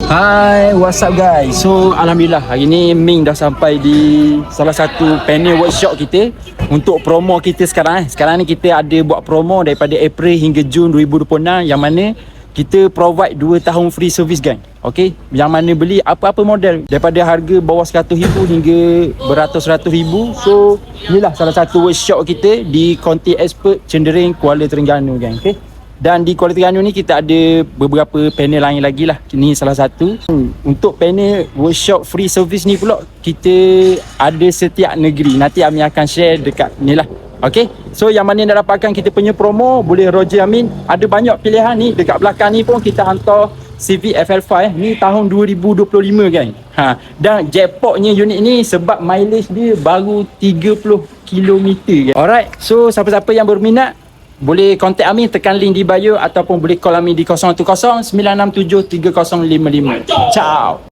Hai, what's up guys? So, Alhamdulillah hari ni Ming dah sampai di salah satu panel workshop kita untuk promo kita sekarang. Sekarang ni kita ada buat promo daripada April hingga Jun 2026 yang mana kita provide 2 tahun free service gang. Okay, yang mana beli apa-apa model daripada harga bawah 100,000 hingga beratus-ratus ribu. So, inilah salah satu workshop kita di Konti Expert Cendering Kuala Terengganu gang. Okay, dan di Kuala Terengganu ni kita ada beberapa panel lain lagi lah. Ini salah satu. Untuk panel workshop free service ni pula kita ada setiap negeri. Nanti Amin akan share dekat ni lah. Okay, so yang mana nak dapatkan kita punya promo boleh Roger Amin. Ada banyak pilihan ni. Dekat belakang ni pun kita hantar CV FL5 ni tahun 2025 kan. Dan jackpotnya unit ni sebab mileage dia baru 30 km kan. Alright, so siapa-siapa yang berminat boleh contact Amin, tekan link di bio ataupun boleh call Amin di 010 967 3055. Ciao.